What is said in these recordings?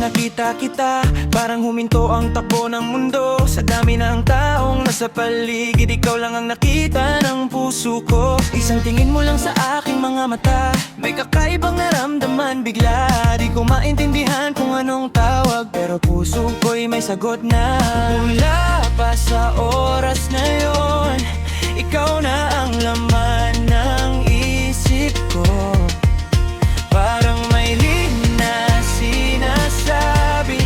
nakita kita, parang huminto ang takbo ng mundo. Sa dami ng taong nasa paligid, ikaw lang ang nakita ng puso ko. Isang tingin mo lang sa aking mga mata, may kakaibang naramdaman bigla. Di ko maintindihan kung anong tawag, pero puso ko'y may sagot na. Mula pa sa oras na yon, ikaw na ang laman ng isip ko. Parang may na sinasabi,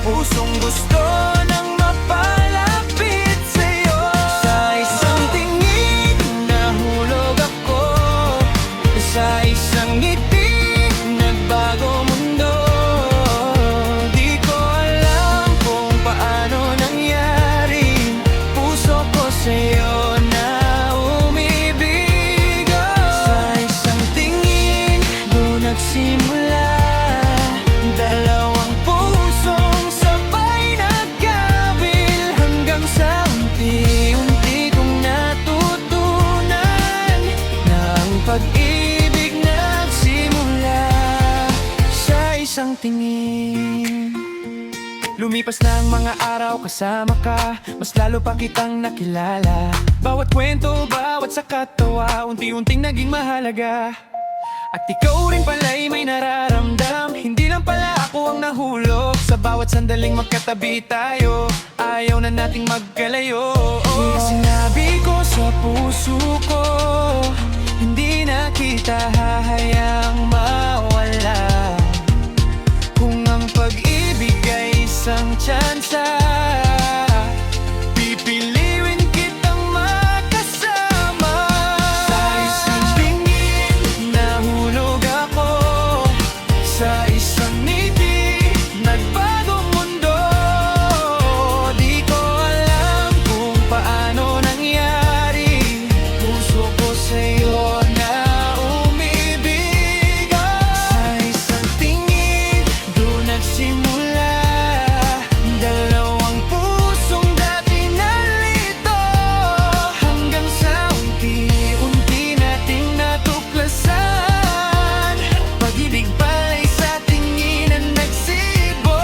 pusong gusto nang mapalapit sa'yo. Sa isang tingin, nahulog ako. Sa isang ngiti, nagbago mundo. Di ko alam kung paano nangyari, puso ko sa'yo na umibig. Sa isang tingin, doon nagsimula dalawang pusong sabay nagkabil, hanggang sa unti-unti kong natutunan na ang pag-ibig nagsimula sa isang tingin. Lumipas na ang mga araw kasama ka, mas lalo pa kitang nakilala. Bawat kwento, bawat sakatawa, unti-unting naging mahalaga. At ikaw rin pala'y may nararamdam, hindi lang pala ako ang nahulog. Sa bawat sandaling magkatabi tayo, ayaw na nating magkalayo. Sinabi ko sa puso ko, hindi na kita hahayaang mawala. Kung ang pag-ibig ay isang tsansa, pipiliin kitang makasama. Sa isang tingin, nahulog ako. Sa isang ngiti, nagbagong mundo. Di ko alam kung paano nangyari, puso ko sa'yo na umibig. Sa isang tingin, doon nagsimula dalawang pusong dati nalito, hanggang sa unti-unti nating natuklasan. Pag-ibig pala'y sa tingin ang nagsibol.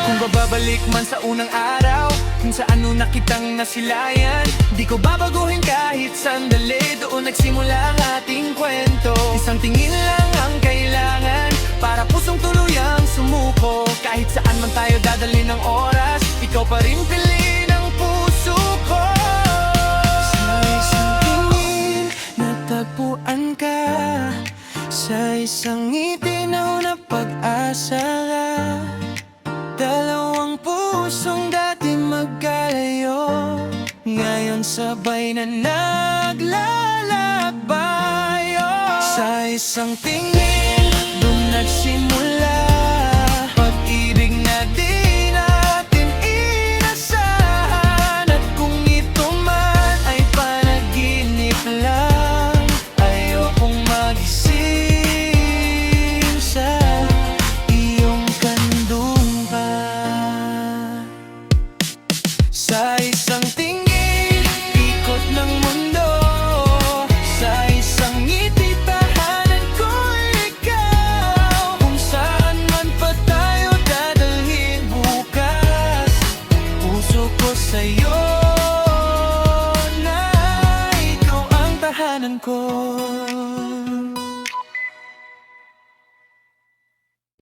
Kung bababalik man sa unang araw, kung saan una kitang nasilayan, di ko babaguhin kahit sandali. Doon nagsimula ang ating kwento. Isang tingin lang ang kailangan para pusong tuluyang sumuko. Kahit saan man tayo dadalhin ng oras, ikaw pa rin piliin ang puso ko. Sa isang tingin, natagpuan ka. Sa isang ngiti na una pag-asa ka. Dalawang pusong dati magkalayo, ngayon sabay na naglalakbay. Sa isang tingin, doon nagsimula pag-ibig na di natin inasahan. At kung ito man ay panaginip lang, ayokong magising sa iyong kandungan. Sa isang tingin, ikot ng mundo. Sa isang ngiti, tahanan ko ikaw. Kung saan man pa tayo dadalhin bukas, puso ko sa'yo na ikaw ang tahanan ko.